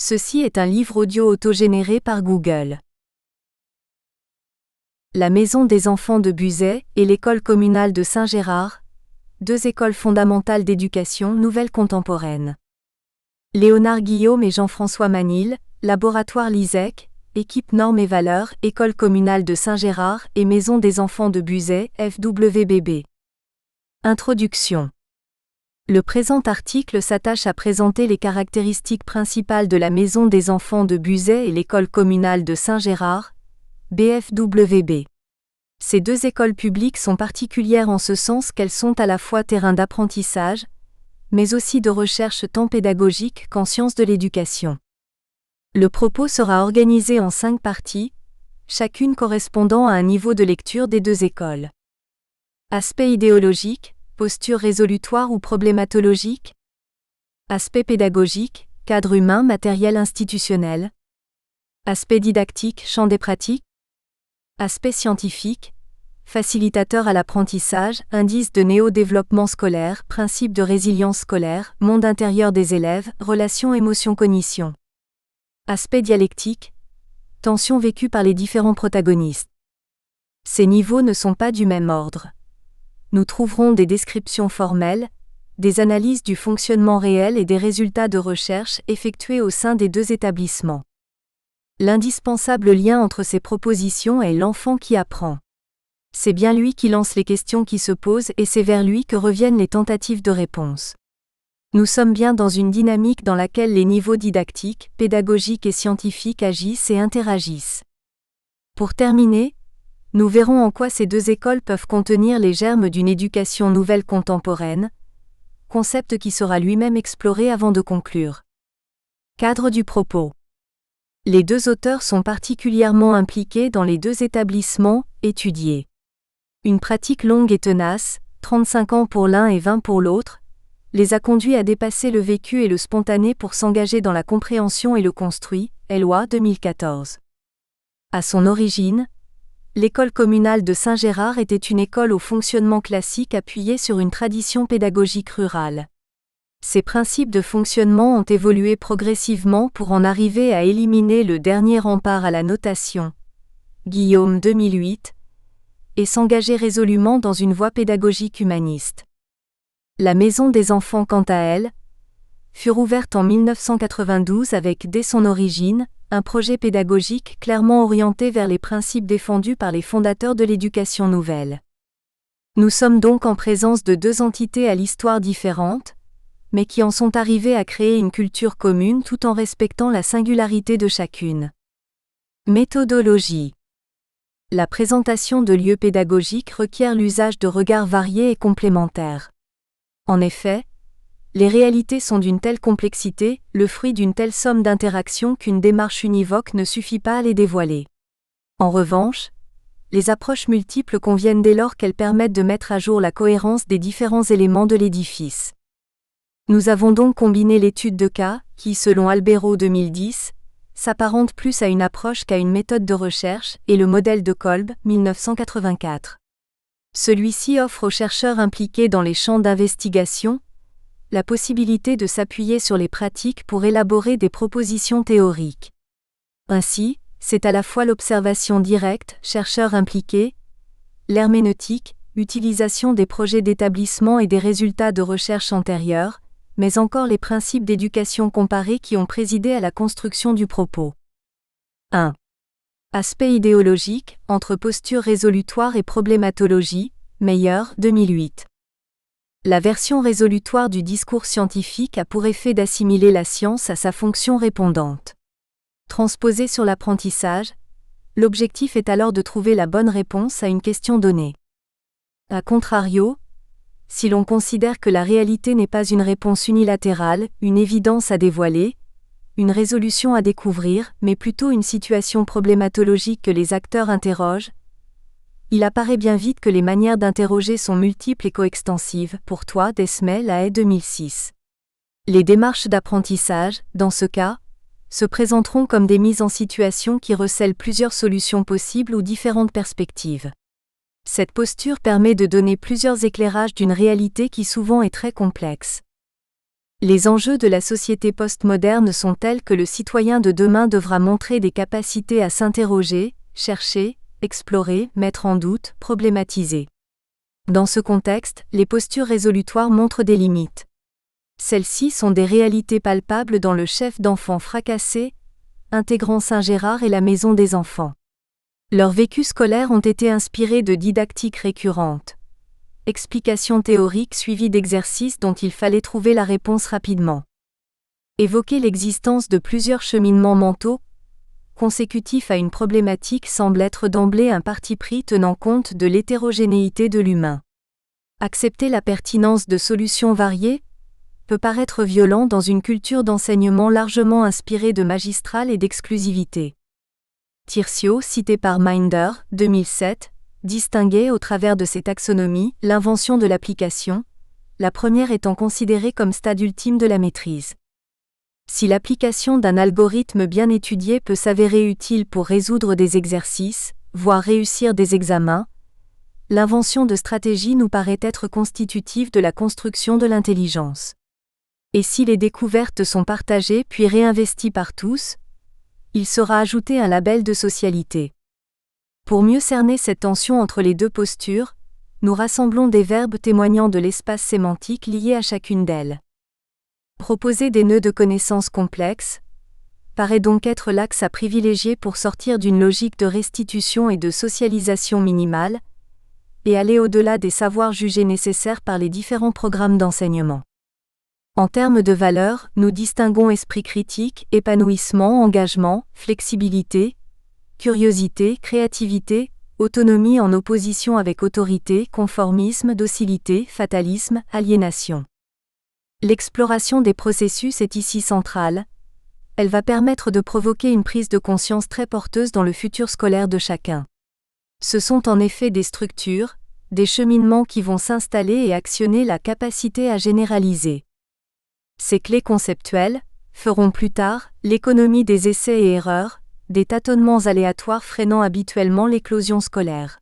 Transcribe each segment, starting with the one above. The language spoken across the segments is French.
Ceci est un livre audio autogénéré par Google. La Maison des enfants de Buzet et l'école communale de Saint-Gérard, deux écoles fondamentales d'éducation nouvelle contemporaine. Léonard Guillaume et Jean-François Manil, Laboratoire Lisec, Équipe Normes et Valeurs, École communale de Saint-Gérard et Maison des enfants de Buzet, FWBB. Introduction. Le présent article s'attache à présenter les caractéristiques principales de la Maison des enfants de Buzet et l'école communale de Saint-Gérard, BFWB. Ces deux écoles publiques sont particulières en ce sens qu'elles sont à la fois terrain d'apprentissage, mais aussi de recherche tant pédagogique qu'en sciences de l'éducation. Le propos sera organisé en 5 parties, chacune correspondant à un niveau de lecture des deux écoles. Aspect idéologique, posture résolutoire ou problématologique. Aspect pédagogique, cadre humain, matériel institutionnel. Aspect didactique, champ des pratiques. Aspect scientifique, facilitateur à l'apprentissage, indice de néo-développement scolaire, principe de résilience scolaire, monde intérieur des élèves, relations émotion-cognition. Aspect dialectique, tension vécue par les différents protagonistes. Ces niveaux ne sont pas du même ordre. Nous trouverons des descriptions formelles, des analyses du fonctionnement réel et des résultats de recherche effectués au sein des deux établissements. L'indispensable lien entre ces propositions est l'enfant qui apprend. C'est bien lui qui lance les questions qui se posent et c'est vers lui que reviennent les tentatives de réponse. Nous sommes bien dans une dynamique dans laquelle les niveaux didactiques, pédagogiques et scientifiques agissent et interagissent. Pour terminer, nous verrons en quoi ces deux écoles peuvent contenir les germes d'une éducation nouvelle contemporaine, concept qui sera lui-même exploré avant de conclure. Cadre du propos. Les deux auteurs sont particulièrement impliqués dans les deux établissements étudiés. Une pratique longue et tenace, 35 ans pour l'un et 20 pour l'autre, les a conduits à dépasser le vécu et le spontané pour s'engager dans la compréhension et le construit, LOA 2014. À son origine, l'école communale de Saint-Gérard était une école au fonctionnement classique appuyée sur une tradition pédagogique rurale. Ces principes de fonctionnement ont évolué progressivement pour en arriver à éliminer le dernier rempart à la notation, Guillaume 2008, et s'engager résolument dans une voie pédagogique humaniste. La Maison des enfants, quant à elle, fut rouverte en 1992 avec, dès son origine, un projet pédagogique clairement orienté vers les principes défendus par les fondateurs de l'éducation nouvelle. Nous sommes donc en présence de deux entités à l'histoire différente, mais qui en sont arrivées à créer une culture commune tout en respectant la singularité de chacune. Méthodologie. La présentation de lieux pédagogiques requiert l'usage de regards variés et complémentaires. En effet, les réalités sont d'une telle complexité, le fruit d'une telle somme d'interactions qu'une démarche univoque ne suffit pas à les dévoiler. En revanche, les approches multiples conviennent dès lors qu'elles permettent de mettre à jour la cohérence des différents éléments de l'édifice. Nous avons donc combiné l'étude de cas, qui, selon Albero 2010, s'apparente plus à une approche qu'à une méthode de recherche, et le modèle de Kolb, 1984. Celui-ci offre aux chercheurs impliqués dans les champs d'investigation la possibilité de s'appuyer sur les pratiques pour élaborer des propositions théoriques. Ainsi, c'est à la fois l'observation directe, chercheurs impliqués, l'herméneutique, utilisation des projets d'établissement et des résultats de recherche antérieurs, mais encore les principes d'éducation comparée qui ont présidé à la construction du propos. 1. Aspect idéologique, entre posture résolutoire et problématologie, Meyer, 2008. La version résolutoire du discours scientifique a pour effet d'assimiler la science à sa fonction répondante. Transposée sur l'apprentissage, l'objectif est alors de trouver la bonne réponse à une question donnée. A contrario, si l'on considère que la réalité n'est pas une réponse unilatérale, une évidence à dévoiler, une résolution à découvrir, mais plutôt une situation problématologique que les acteurs interrogent, il apparaît bien vite que les manières d'interroger sont multiples et coextensives, pour toi, Desmet, Lahaye 2006. Les démarches d'apprentissage, dans ce cas, se présenteront comme des mises en situation qui recèlent plusieurs solutions possibles ou différentes perspectives. Cette posture permet de donner plusieurs éclairages d'une réalité qui souvent est très complexe. Les enjeux de la société postmoderne sont tels que le citoyen de demain devra montrer des capacités à s'interroger, chercher, explorer, mettre en doute, problématiser. Dans ce contexte, les postures résolutoires montrent des limites. Celles-ci sont des réalités palpables dans le chef d'enfants fracassé, intégrant Saint-Gérard et la maison des enfants. Leurs vécus scolaires ont été inspirés de didactiques récurrentes. Explications théoriques suivies d'exercices dont il fallait trouver la réponse rapidement. Évoquer l'existence de plusieurs cheminements mentaux consécutifs à une problématique semble être d'emblée un parti pris tenant compte de l'hétérogénéité de l'humain. Accepter la pertinence de solutions variées peut paraître violent dans une culture d'enseignement largement inspirée de magistral et d'exclusivité. Tircio, cité par Minder, 2007, distinguait au travers de ses taxonomies l'invention de l'application, la première étant considérée comme stade ultime de la maîtrise. Si l'application d'un algorithme bien étudié peut s'avérer utile pour résoudre des exercices, voire réussir des examens, l'invention de stratégies nous paraît être constitutive de la construction de l'intelligence. Et si les découvertes sont partagées puis réinvesties par tous, il sera ajouté un label de socialité. Pour mieux cerner cette tension entre les deux postures, nous rassemblons des verbes témoignant de l'espace sémantique lié à chacune d'elles. Proposer des nœuds de connaissances complexes paraît donc être l'axe à privilégier pour sortir d'une logique de restitution et de socialisation minimale, et aller au-delà des savoirs jugés nécessaires par les différents programmes d'enseignement. En termes de valeurs, nous distinguons esprit critique, épanouissement, engagement, flexibilité, curiosité, créativité, autonomie en opposition avec autorité, conformisme, docilité, fatalisme, aliénation. L'exploration des processus est ici centrale. Elle va permettre de provoquer une prise de conscience très porteuse dans le futur scolaire de chacun. Ce sont en effet des structures, des cheminements qui vont s'installer et actionner la capacité à généraliser. Ces clés conceptuelles feront plus tard l'économie des essais et erreurs, des tâtonnements aléatoires freinant habituellement l'éclosion scolaire.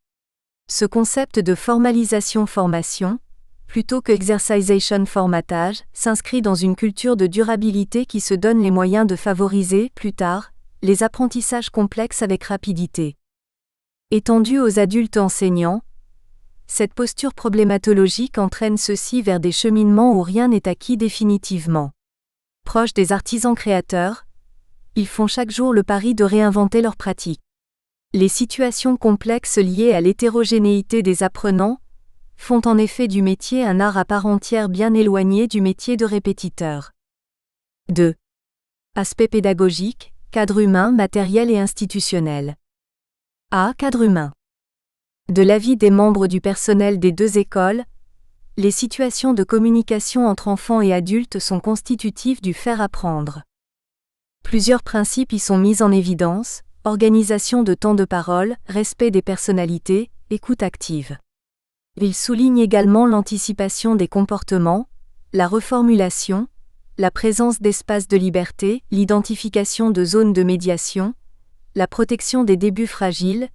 Ce concept de formalisation-formation, plutôt que exercisation-formatage, s'inscrit dans une culture de durabilité qui se donne les moyens de favoriser, plus tard, les apprentissages complexes avec rapidité. Étendue aux adultes enseignants, cette posture problématologique entraîne ceux-ci vers des cheminements où rien n'est acquis définitivement. Proches des artisans créateurs, ils font chaque jour le pari de réinventer leurs pratiques. Les situations complexes liées à l'hétérogénéité des apprenants font en effet du métier un art à part entière bien éloigné du métier de répétiteur. 2. Aspect pédagogique, cadre humain, matériel et institutionnel. A. Cadre humain. De l'avis des membres du personnel des deux écoles, les situations de communication entre enfants et adultes sont constitutives du faire apprendre. Plusieurs principes y sont mis en évidence: organisation de temps de parole, respect des personnalités, écoute active. Ils soulignent également l'anticipation des comportements, la reformulation, la présence d'espaces de liberté, l'identification de zones de médiation, la protection des débuts fragiles,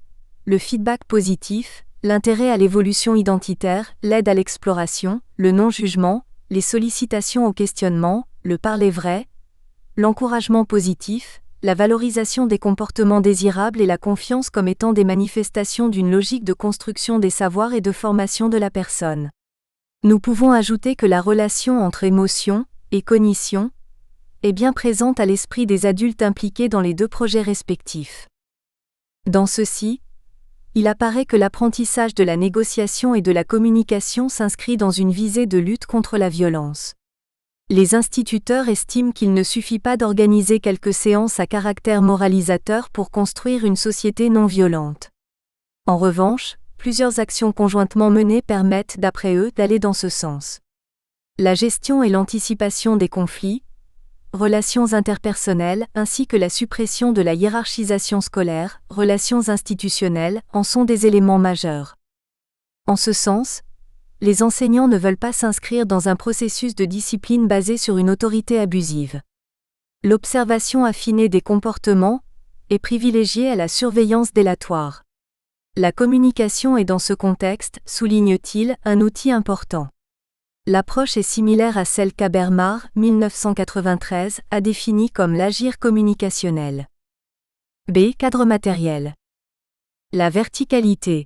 le feedback positif, l'intérêt à l'évolution identitaire, l'aide à l'exploration, le non-jugement, les sollicitations au questionnement, le parler vrai, l'encouragement positif, la valorisation des comportements désirables et la confiance comme étant des manifestations d'une logique de construction des savoirs et de formation de la personne. Nous pouvons ajouter que la relation entre émotion et cognition est bien présente à l'esprit des adultes impliqués dans les deux projets respectifs. Dans ceux-ci, il apparaît que l'apprentissage de la négociation et de la communication s'inscrit dans une visée de lutte contre la violence. Les instituteurs estiment qu'il ne suffit pas d'organiser quelques séances à caractère moralisateur pour construire une société non violente. En revanche, plusieurs actions conjointement menées permettent, d'après eux, d'aller dans ce sens. La gestion et l'anticipation des conflits, relations interpersonnelles, ainsi que la suppression de la hiérarchisation scolaire, relations institutionnelles, en sont des éléments majeurs. En ce sens, les enseignants ne veulent pas s'inscrire dans un processus de discipline basé sur une autorité abusive. L'observation affinée des comportements est privilégiée à la surveillance délatoire. La communication est dans ce contexte, souligne-t-il, un outil important. L'approche est similaire à celle qu'Habermas, 1993, a définie comme l'agir communicationnel. B. Cadre matériel. La verticalité.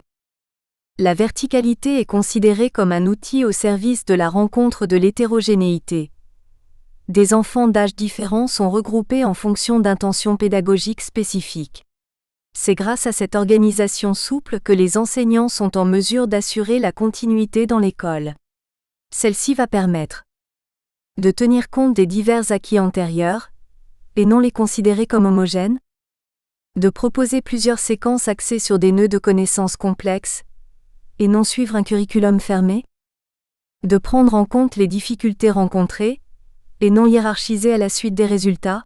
La verticalité est considérée comme un outil au service de la rencontre de l'hétérogénéité. Des enfants d'âges différents sont regroupés en fonction d'intentions pédagogiques spécifiques. C'est grâce à cette organisation souple que les enseignants sont en mesure d'assurer la continuité dans l'école. Celle-ci va permettre de tenir compte des divers acquis antérieurs, et non les considérer comme homogènes, de proposer plusieurs séquences axées sur des nœuds de connaissances complexes, et non suivre un curriculum fermé, de prendre en compte les difficultés rencontrées, et non hiérarchiser à la suite des résultats,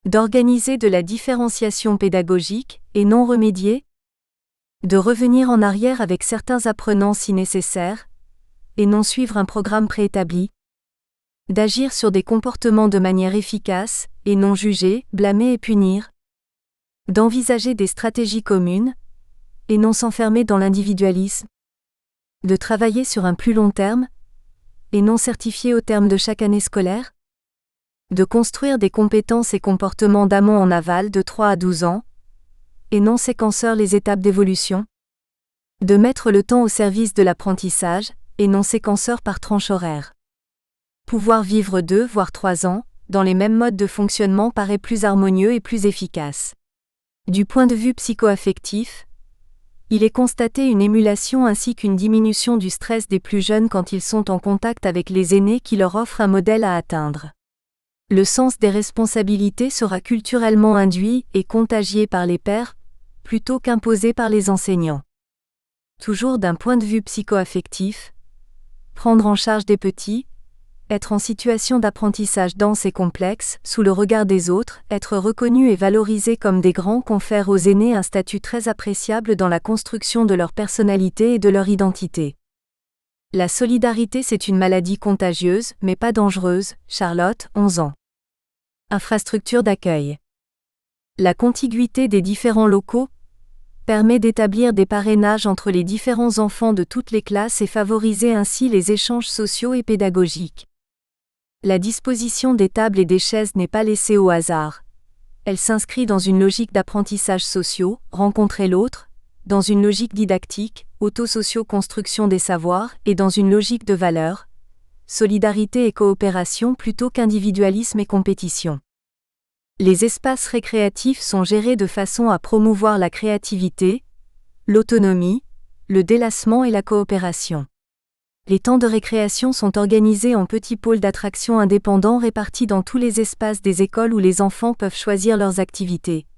d'organiser de la différenciation pédagogique, et non remédier, de revenir en arrière avec certains apprenants si nécessaire, et non suivre un programme préétabli, d'agir sur des comportements de manière efficace, et non juger, blâmer et punir, d'envisager des stratégies communes, et non s'enfermer dans l'individualisme, de travailler sur un plus long terme, et non certifié au terme de chaque année scolaire, de construire des compétences et comportements d'amont en aval de 3 à 12 ans, et non séquenceur les étapes d'évolution, de mettre le temps au service de l'apprentissage, et non séquenceur par tranche horaire. Pouvoir vivre 2 voire 3 ans, dans les mêmes modes de fonctionnement paraît plus harmonieux et plus efficace. Du point de vue psycho-affectif, il est constaté une émulation ainsi qu'une diminution du stress des plus jeunes quand ils sont en contact avec les aînés qui leur offrent un modèle à atteindre. Le sens des responsabilités sera culturellement induit et contagié par les pairs, plutôt qu'imposé par les enseignants. Toujours d'un point de vue psycho-affectif, prendre en charge des petits, être en situation d'apprentissage dense et complexe, sous le regard des autres, être reconnu et valorisé comme des grands confère aux aînés un statut très appréciable dans la construction de leur personnalité et de leur identité. La solidarité c'est une maladie contagieuse, mais pas dangereuse, Charlotte, 11 ans. Infrastructure d'accueil. La contiguïté des différents locaux permet d'établir des parrainages entre les différents enfants de toutes les classes et favoriser ainsi les échanges sociaux et pédagogiques. La disposition des tables et des chaises n'est pas laissée au hasard. Elle s'inscrit dans une logique d'apprentissage sociaux, rencontrer l'autre, dans une logique didactique, auto-socio-construction des savoirs, et dans une logique de valeurs, solidarité et coopération plutôt qu'individualisme et compétition. Les espaces récréatifs sont gérés de façon à promouvoir la créativité, l'autonomie, le délassement et la coopération. Les temps de récréation sont organisés en petits pôles d'attraction indépendants répartis dans tous les espaces des écoles où les enfants peuvent choisir leurs activités.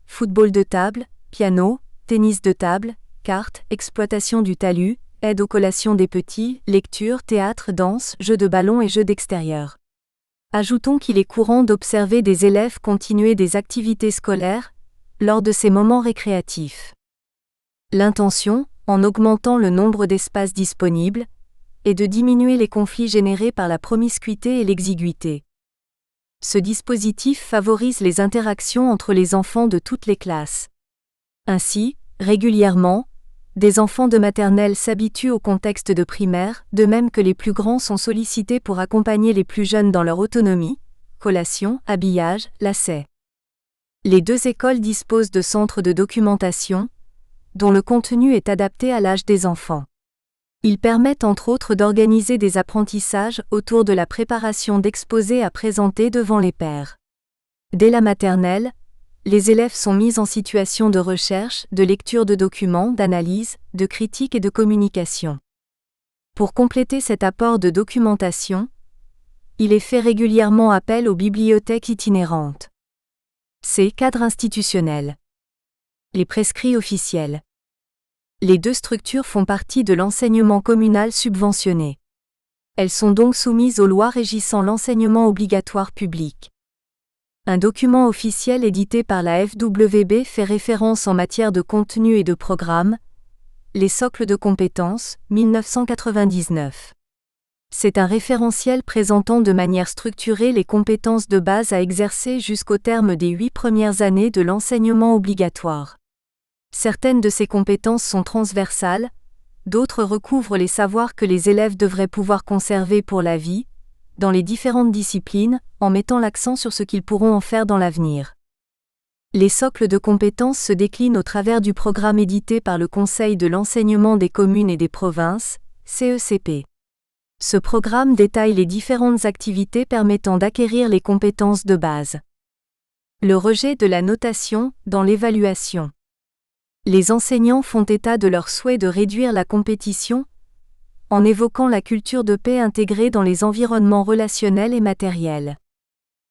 Football de table, piano, tennis de table, cartes, exploitation du talus, aide aux collations des petits, lecture, théâtre, danse, jeux de ballon et jeux d'extérieur. Ajoutons qu'il est courant d'observer des élèves continuer des activités scolaires lors de ces moments récréatifs. L'intention, en augmentant le nombre d'espaces disponibles, est de diminuer les conflits générés par la promiscuité et l'exiguïté. Ce dispositif favorise les interactions entre les enfants de toutes les classes. Ainsi, régulièrement, des enfants de maternelle s'habituent au contexte de primaire, de même que les plus grands sont sollicités pour accompagner les plus jeunes dans leur autonomie, collation, habillage, lacets. Les 2 écoles disposent de centres de documentation, dont le contenu est adapté à l'âge des enfants. Ils permettent entre autres d'organiser des apprentissages autour de la préparation d'exposés à présenter devant les pairs. Dès la maternelle, les élèves sont mis en situation de recherche, de lecture de documents, d'analyse, de critique et de communication. Pour compléter cet apport de documentation, il est fait régulièrement appel aux bibliothèques itinérantes. C. Cadre institutionnel. Les prescrits officiels. Les 2 structures font partie de l'enseignement communal subventionné. Elles sont donc soumises aux lois régissant l'enseignement obligatoire public. Un document officiel édité par la FWB fait référence en matière de contenu et de programme, les socles de compétences, 1999. C'est un référentiel présentant de manière structurée les compétences de base à exercer jusqu'au terme des 8 premières années de l'enseignement obligatoire. Certaines de ces compétences sont transversales, d'autres recouvrent les savoirs que les élèves devraient pouvoir conserver pour la vie, dans les différentes disciplines, en mettant l'accent sur ce qu'ils pourront en faire dans l'avenir. Les socles de compétences se déclinent au travers du programme édité par le Conseil de l'enseignement des communes et des provinces, CECP. Ce programme détaille les différentes activités permettant d'acquérir les compétences de base. Le rejet de la notation dans l'évaluation. Les enseignants font état de leur souhait de réduire la compétition, en évoquant la culture de paix intégrée dans les environnements relationnels et matériels.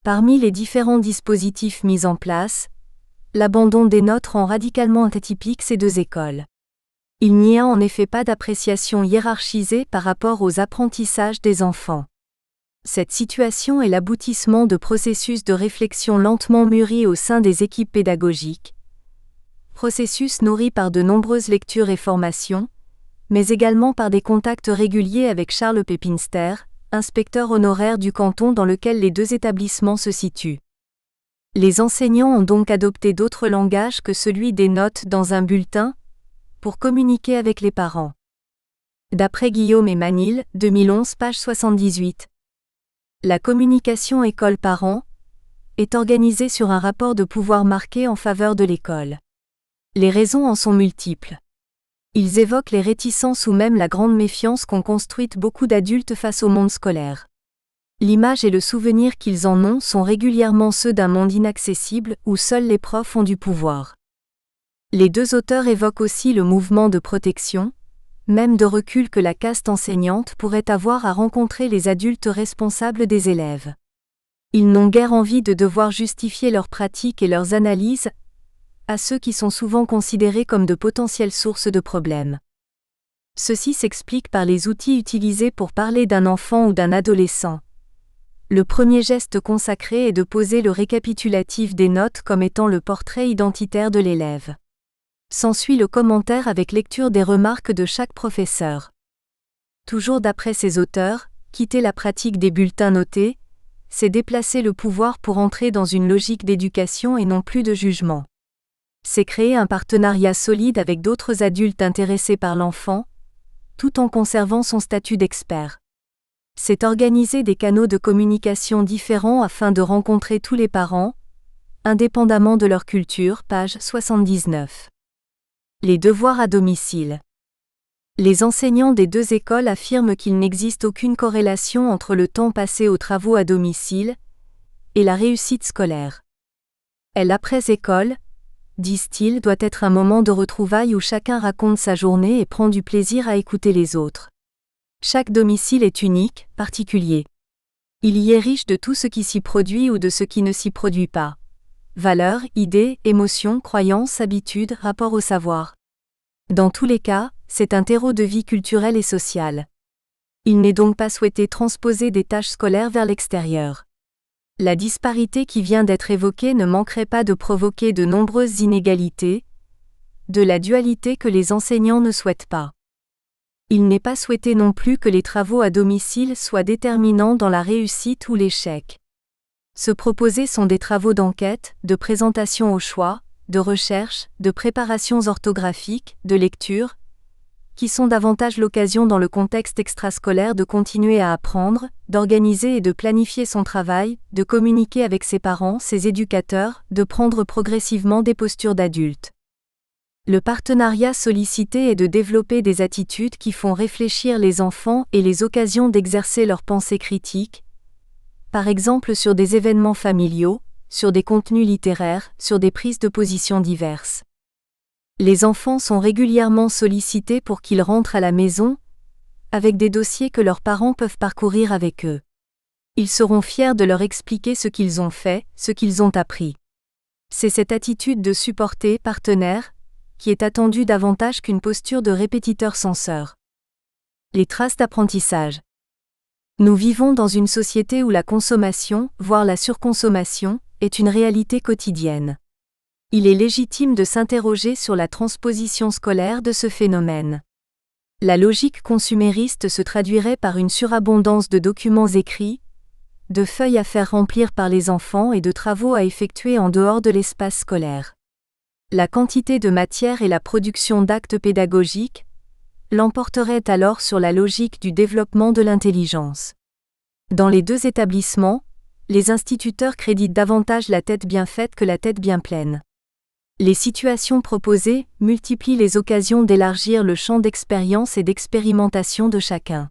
Parmi les différents dispositifs mis en place, l'abandon des notes rend radicalement atypique ces deux écoles. Il n'y a en effet pas d'appréciation hiérarchisée par rapport aux apprentissages des enfants. Cette situation est l'aboutissement de processus de réflexion lentement mûris au sein des équipes pédagogiques, processus nourri par de nombreuses lectures et formations, mais également par des contacts réguliers avec Charles Pepinster, inspecteur honoraire du canton dans lequel les deux établissements se situent. Les enseignants ont donc adopté d'autres langages que celui des notes dans un bulletin, pour communiquer avec les parents. D'après Guillaume et Manil, 2011, page 78. La communication école-parent est organisée sur un rapport de pouvoir marqué en faveur de l'école. Les raisons en sont multiples. Ils évoquent les réticences ou même la grande méfiance qu'ont construite beaucoup d'adultes face au monde scolaire. L'image et le souvenir qu'ils en ont sont régulièrement ceux d'un monde inaccessible où seuls les profs ont du pouvoir. Les deux auteurs évoquent aussi le mouvement de protection, même de recul que la caste enseignante pourrait avoir à rencontrer les adultes responsables des élèves. Ils n'ont guère envie de devoir justifier leurs pratiques et leurs analyses à ceux qui sont souvent considérés comme de potentielles sources de problèmes. Ceci s'explique par les outils utilisés pour parler d'un enfant ou d'un adolescent. Le premier geste consacré est de poser le récapitulatif des notes comme étant le portrait identitaire de l'élève. S'ensuit le commentaire avec lecture des remarques de chaque professeur. Toujours d'après ces auteurs, quitter la pratique des bulletins notés, c'est déplacer le pouvoir pour entrer dans une logique d'éducation et non plus de jugement. C'est créer un partenariat solide avec d'autres adultes intéressés par l'enfant, tout en conservant son statut d'expert. C'est organiser des canaux de communication différents afin de rencontrer tous les parents, indépendamment de leur culture, page 79. Les devoirs à domicile. Les enseignants des deux écoles affirment qu'il n'existe aucune corrélation entre le temps passé aux travaux à domicile et la réussite scolaire. L'après-école, disent-ils, doit être un moment de retrouvailles où chacun raconte sa journée et prend du plaisir à écouter les autres. Chaque domicile est unique, particulier. Il y est riche de tout ce qui s'y produit ou de ce qui ne s'y produit pas. Valeurs, idées, émotions, croyances, habitudes, rapport au savoir. Dans tous les cas, c'est un terreau de vie culturelle et sociale. Il n'est donc pas souhaité transposer des tâches scolaires vers l'extérieur. La disparité qui vient d'être évoquée ne manquerait pas de provoquer de nombreuses inégalités, de la dualité que les enseignants ne souhaitent pas. Il n'est pas souhaité non plus que les travaux à domicile soient déterminants dans la réussite ou l'échec. Se proposer sont des travaux d'enquête, de présentation au choix, de recherche, de préparations orthographiques, de lecture, qui sont davantage l'occasion dans le contexte extrascolaire de continuer à apprendre, d'organiser et de planifier son travail, de communiquer avec ses parents, ses éducateurs, de prendre progressivement des postures d'adulte. Le partenariat sollicité est de développer des attitudes qui font réfléchir les enfants et les occasions d'exercer leur pensée critique, par exemple sur des événements familiaux, sur des contenus littéraires, sur des prises de position diverses. Les enfants sont régulièrement sollicités pour qu'ils rentrent à la maison, avec des dossiers que leurs parents peuvent parcourir avec eux. Ils seront fiers de leur expliquer ce qu'ils ont fait, ce qu'ils ont appris. C'est cette attitude de supporter, partenaire, qui est attendue davantage qu'une posture de répétiteur-censeur. Les traces d'apprentissage. Nous vivons dans une société où la consommation, voire la surconsommation, est une réalité quotidienne. Il est légitime de s'interroger sur la transposition scolaire de ce phénomène. La logique consumériste se traduirait par une surabondance de documents écrits, de feuilles à faire remplir par les enfants et de travaux à effectuer en dehors de l'espace scolaire. La quantité de matière et la production d'actes pédagogiques l'emporterait alors sur la logique du développement de l'intelligence. Dans les deux établissements, les instituteurs créditent davantage la tête bien faite que la tête bien pleine. Les situations proposées multiplient les occasions d'élargir le champ d'expérience et d'expérimentation de chacun.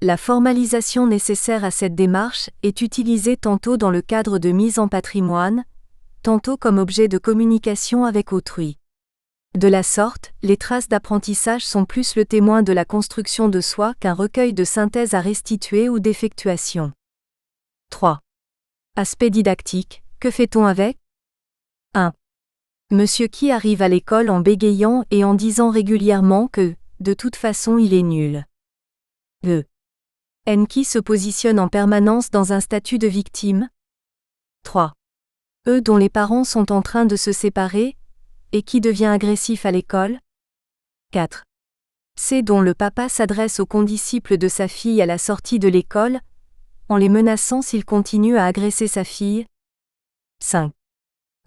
La formalisation nécessaire à cette démarche est utilisée tantôt dans le cadre de mise en patrimoine, tantôt comme objet de communication avec autrui. De la sorte, les traces d'apprentissage sont plus le témoin de la construction de soi qu'un recueil de synthèses à restituer ou d'effectuation. 3. Aspect didactique, que fait-on avec ? 1. Monsieur qui arrive à l'école en bégayant et en disant régulièrement que, de toute façon, il est nul. 2. N qui se positionne en permanence dans un statut de victime. 3. E dont les parents sont en train de se séparer, et qui devient agressif à l'école. 4. C dont le papa s'adresse aux condisciples de sa fille à la sortie de l'école, en les menaçant s'il continue à agresser sa fille. 5.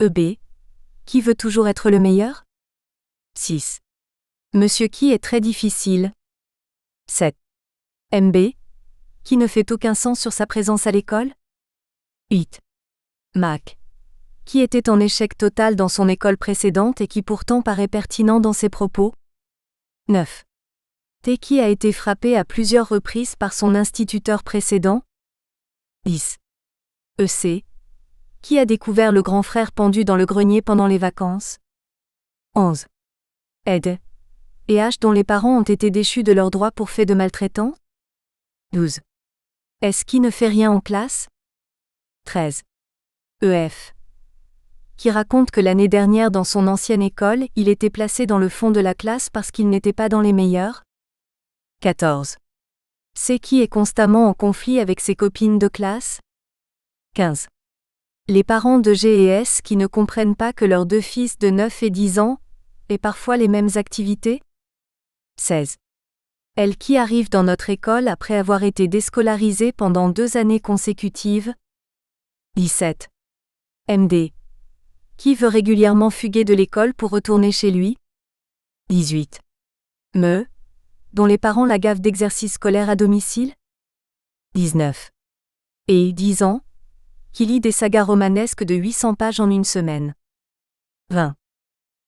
EB. Qui veut toujours être le meilleur ? 6. Monsieur qui est très difficile. 7. MB. Qui ne fait aucun sens sur sa présence à l'école. 8. Mac. Qui était en échec total dans son école précédente et qui pourtant paraît pertinent dans ses propos. 9. T qui a été frappé à plusieurs reprises par son instituteur précédent. 10. EC. Qui a découvert le grand frère pendu dans le grenier pendant les vacances. 11. Ed. Et H dont les parents ont été déchus de leurs droits pour fait de maltraitance. 12. S qui ne fait rien en classe. 13. EF. Qui raconte que l'année dernière dans son ancienne école, il était placé dans le fond de la classe parce qu'il n'était pas dans les meilleurs. 14. C qui est constamment en conflit avec ses copines de classe. 15. Les parents de G et S qui ne comprennent pas que leurs deux fils de 9 et 10 ans aient parfois les mêmes activités. 16. Elle qui arrive dans notre école après avoir été déscolarisée pendant 2 années consécutives. 17. MD. Qui veut régulièrement fuguer de l'école pour retourner chez lui. 18. Me. Dont les parents la gavent d'exercices scolaires à domicile. 19. Et 10 ans. Qui lit des sagas romanesques de 800 pages en une semaine. 20.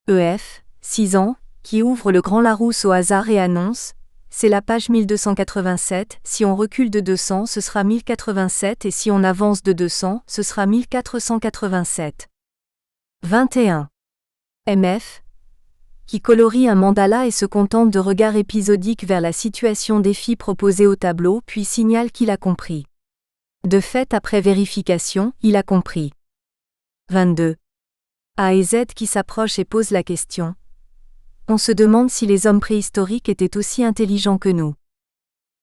EF, 6 ans, qui ouvre le Grand Larousse au hasard et annonce « C'est la page 1287, si on recule de 200 ce sera 1087 et si on avance de 200 ce sera 1487. » 21. MF, qui colorie un mandala et se contente de regards épisodiques vers la situation des filles proposées au tableau puis signale qu'il a compris. De fait, après vérification, il a compris. 22. A et Z qui s'approchent et posent la question. On se demande si les hommes préhistoriques étaient aussi intelligents que nous.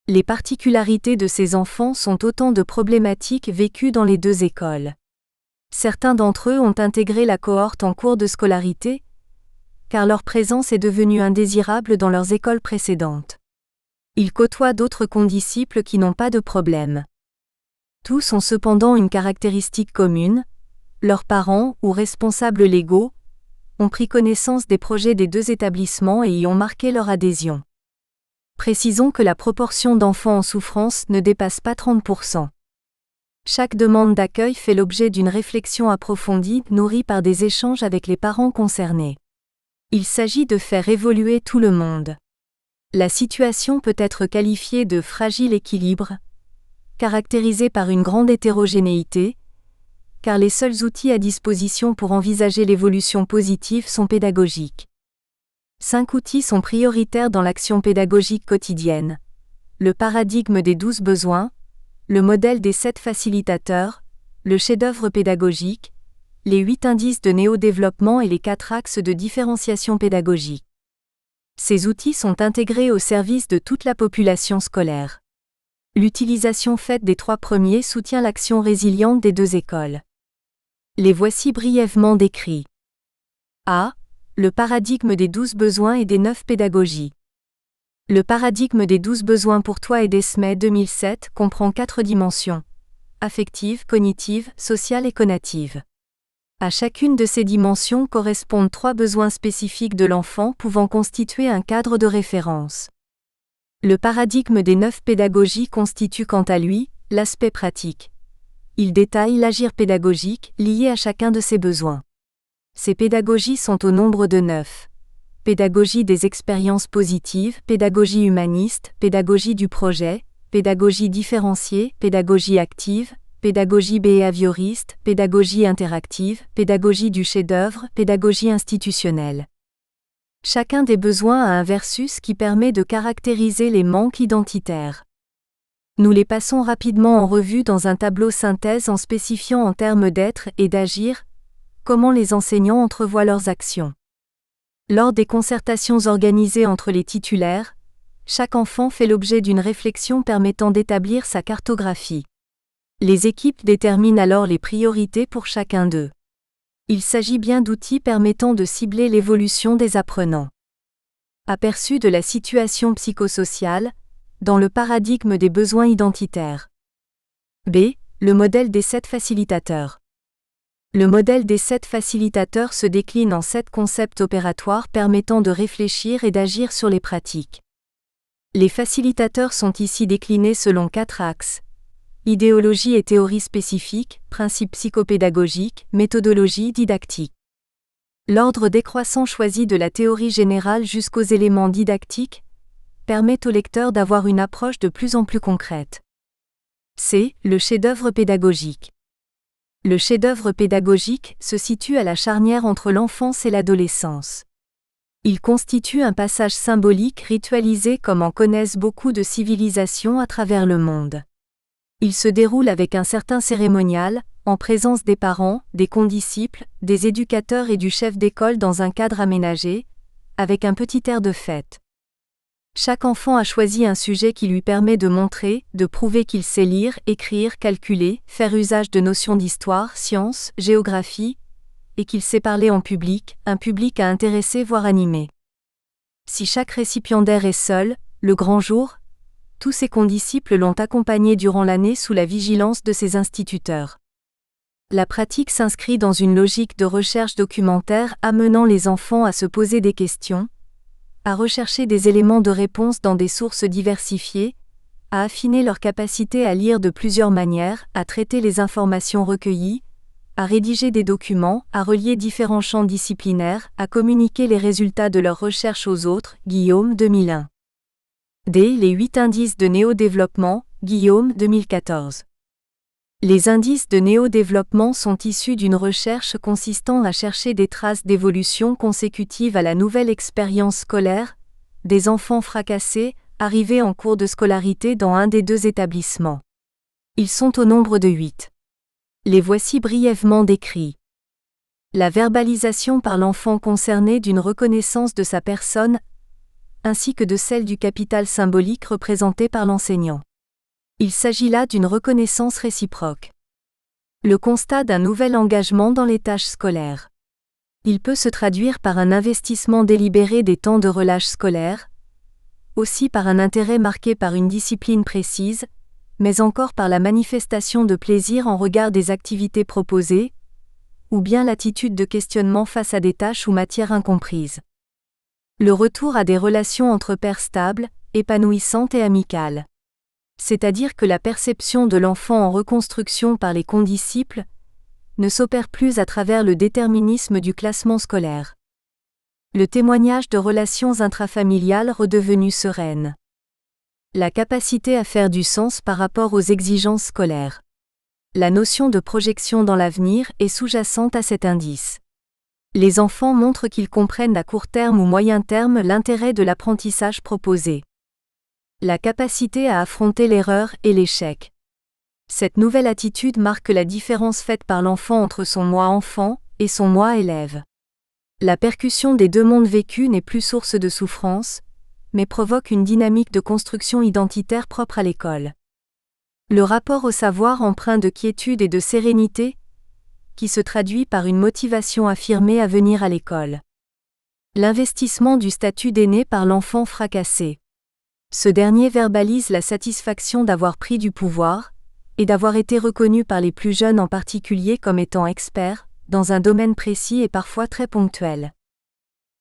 Les particularités de ces enfants sont autant de problématiques vécues dans les deux écoles. Certains d'entre eux ont intégré la cohorte en cours de scolarité, car leur présence est devenue indésirable dans leurs écoles précédentes. Ils côtoient d'autres condisciples qui n'ont pas de problème. Tous ont cependant une caractéristique commune, leurs parents ou responsables légaux ont pris connaissance des projets des deux établissements et y ont marqué leur adhésion. Précisons que la proportion d'enfants en souffrance ne dépasse pas 30%. Chaque demande d'accueil fait l'objet d'une réflexion approfondie nourrie par des échanges avec les parents concernés. Il s'agit de faire évoluer tout le monde. La situation peut être qualifiée de fragile équilibre, caractérisée par une grande hétérogénéité, car les seuls outils à disposition pour envisager l'évolution positive sont pédagogiques. 5 outils sont prioritaires dans l'action pédagogique quotidienne. Le paradigme des 12 besoins, le modèle des 7 facilitateurs, le chef-d'œuvre pédagogique, les 8 indices de néo-développement et les 4 axes de différenciation pédagogique. Ces outils sont intégrés au service de toute la population scolaire. L'utilisation faite des 3 premiers soutient l'action résiliente des 2 écoles. Les voici brièvement décrits. A. Le paradigme des 12 besoins et des 9 pédagogies. Le paradigme des 12 besoins pour toi et d'Esmay 2007 comprend 4 dimensions: affective, cognitive, sociale et conative. À chacune de ces dimensions correspondent 3 besoins spécifiques de l'enfant pouvant constituer un cadre de référence. Le paradigme des 9 pédagogies constitue quant à lui l'aspect pratique. Il détaille l'agir pédagogique lié à chacun de ses besoins. Ces pédagogies sont au nombre de 9. Pédagogie des expériences positives, pédagogie humaniste, pédagogie du projet, pédagogie différenciée, pédagogie active, pédagogie behavioriste, pédagogie interactive, pédagogie du chef-d'œuvre, pédagogie institutionnelle. Chacun des besoins a un versus qui permet de caractériser les manques identitaires. Nous les passons rapidement en revue dans un tableau synthèse en spécifiant en termes d'être et d'agir comment les enseignants entrevoient leurs actions. Lors des concertations organisées entre les titulaires, chaque enfant fait l'objet d'une réflexion permettant d'établir sa cartographie. Les équipes déterminent alors les priorités pour chacun d'eux. Il s'agit bien d'outils permettant de cibler l'évolution des apprenants. Aperçu de la situation psychosociale, dans le paradigme des besoins identitaires. B. Le modèle des 7 facilitateurs. Le modèle des 7 facilitateurs se décline en 7 concepts opératoires permettant de réfléchir et d'agir sur les pratiques. Les facilitateurs sont ici déclinés selon 4 axes. Idéologie et théorie spécifique, principes psychopédagogiques, méthodologie didactique. L'ordre décroissant choisi de la théorie générale jusqu'aux éléments didactiques permet au lecteur d'avoir une approche de plus en plus concrète. C. Le chef-d'œuvre pédagogique. Le chef-d'œuvre pédagogique se situe à la charnière entre l'enfance et l'adolescence. Il constitue un passage symbolique ritualisé comme en connaissent beaucoup de civilisations à travers le monde. Il se déroule avec un certain cérémonial, en présence des parents, des condisciples, des éducateurs et du chef d'école dans un cadre aménagé, avec un petit air de fête. Chaque enfant a choisi un sujet qui lui permet de montrer, de prouver qu'il sait lire, écrire, calculer, faire usage de notions d'histoire, sciences, géographie, et qu'il sait parler en public, un public à intéresser voire animer. Si chaque récipiendaire est seul, le grand jour, tous ses condisciples l'ont accompagné durant l'année sous la vigilance de ses instituteurs. La pratique s'inscrit dans une logique de recherche documentaire amenant les enfants à se poser des questions, à rechercher des éléments de réponse dans des sources diversifiées, à affiner leur capacité à lire de plusieurs manières, à traiter les informations recueillies, à rédiger des documents, à relier différents champs disciplinaires, à communiquer les résultats de leurs recherches aux autres. Guillaume 2001. D. Les 8 indices de néo-développement, Guillaume 2014. Les indices de néo-développement sont issus d'une recherche consistant à chercher des traces d'évolution consécutives à la nouvelle expérience scolaire des enfants fracassés, arrivés en cours de scolarité dans un des 2 établissements. Ils sont au nombre de 8. Les voici brièvement décrits. La verbalisation par l'enfant concerné d'une reconnaissance de sa personne, ainsi que de celle du capital symbolique représenté par l'enseignant. Il s'agit là d'une reconnaissance réciproque. Le constat d'un nouvel engagement dans les tâches scolaires. Il peut se traduire par un investissement délibéré des temps de relâche scolaire, aussi par un intérêt marqué par une discipline précise, mais encore par la manifestation de plaisir en regard des activités proposées, ou bien l'attitude de questionnement face à des tâches ou matières incomprises. Le retour à des relations entre pairs stables, épanouissantes et amicales. C'est-à-dire que la perception de l'enfant en reconstruction par les condisciples ne s'opère plus à travers le déterminisme du classement scolaire. Le témoignage de relations intrafamiliales redevenues sereines. La capacité à faire du sens par rapport aux exigences scolaires. La notion de projection dans l'avenir est sous-jacente à cet indice. Les enfants montrent qu'ils comprennent à court terme ou moyen terme l'intérêt de l'apprentissage proposé. La capacité à affronter l'erreur et l'échec. Cette nouvelle attitude marque la différence faite par l'enfant entre son moi enfant et son moi élève. La percussion des 2 mondes vécus n'est plus source de souffrance, mais provoque une dynamique de construction identitaire propre à l'école. Le rapport au savoir empreint de quiétude et de sérénité, qui se traduit par une motivation affirmée à venir à l'école. L'investissement du statut d'aîné par l'enfant fracassé. Ce dernier verbalise la satisfaction d'avoir pris du pouvoir, et d'avoir été reconnu par les plus jeunes en particulier comme étant expert, dans un domaine précis et parfois très ponctuel.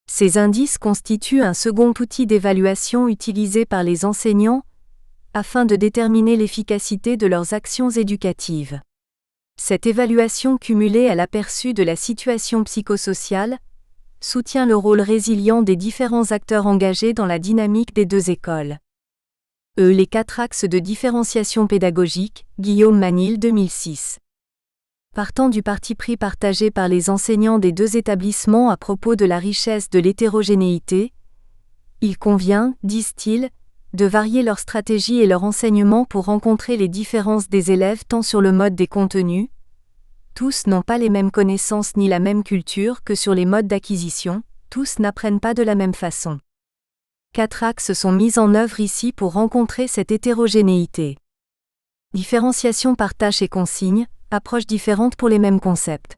Ces indices constituent un second outil d'évaluation utilisé par les enseignants afin de déterminer l'efficacité de leurs actions éducatives. Cette évaluation cumulée à l'aperçu de la situation psychosociale soutient le rôle résilient des différents acteurs engagés dans la dynamique des deux écoles. Les 4 axes de différenciation pédagogique, Guillaume Manil 2006. Partant du parti pris partagé par les enseignants des deux établissements à propos de la richesse de l'hétérogénéité, il convient, disent-ils, de varier leur stratégie et leur enseignement pour rencontrer les différences des élèves tant sur le mode des contenus. Tous n'ont pas les mêmes connaissances ni la même culture que sur les modes d'acquisition, tous n'apprennent pas de la même façon. 4 axes sont mis en œuvre ici pour rencontrer cette hétérogénéité. Différenciation par tâches et consignes, approches différentes pour les mêmes concepts.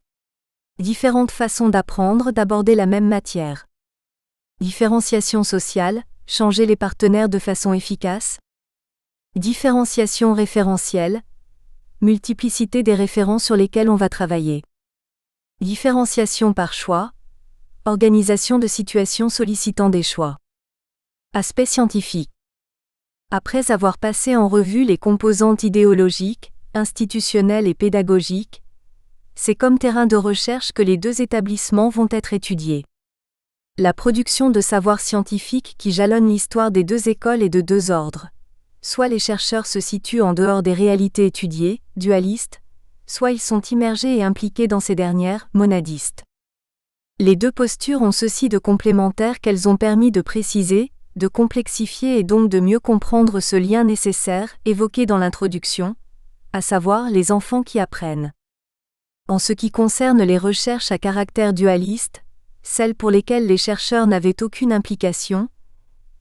Différentes façons d'apprendre, d'aborder la même matière. Différenciation sociale, changer les partenaires de façon efficace. Différenciation référentielle, multiplicité des référents sur lesquels on va travailler. Différenciation par choix, organisation de situations sollicitant des choix. Aspect scientifique. Après avoir passé en revue les composantes idéologiques, institutionnelles et pédagogiques, c'est comme terrain de recherche que les deux établissements vont être étudiés. La production de savoirs scientifiques qui jalonnent l'histoire des deux écoles est de 2 ordres. Soit les chercheurs se situent en dehors des réalités étudiées, dualistes, soit ils sont immergés et impliqués dans ces dernières, monadistes. Les deux postures ont ceci de complémentaire qu'elles ont permis de préciser, de complexifier et donc de mieux comprendre ce lien nécessaire, évoqué dans l'introduction, à savoir les enfants qui apprennent. En ce qui concerne les recherches à caractère dualiste, celles pour lesquelles les chercheurs n'avaient aucune implication,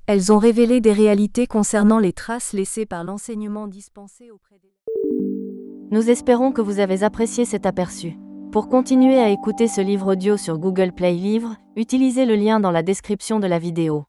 elles ont révélé des réalités concernant les traces laissées par l'enseignement dispensé auprès des... Nous espérons que vous avez apprécié cet aperçu. Pour continuer à écouter ce livre audio sur Google Play Livres, utilisez le lien dans la description de la vidéo.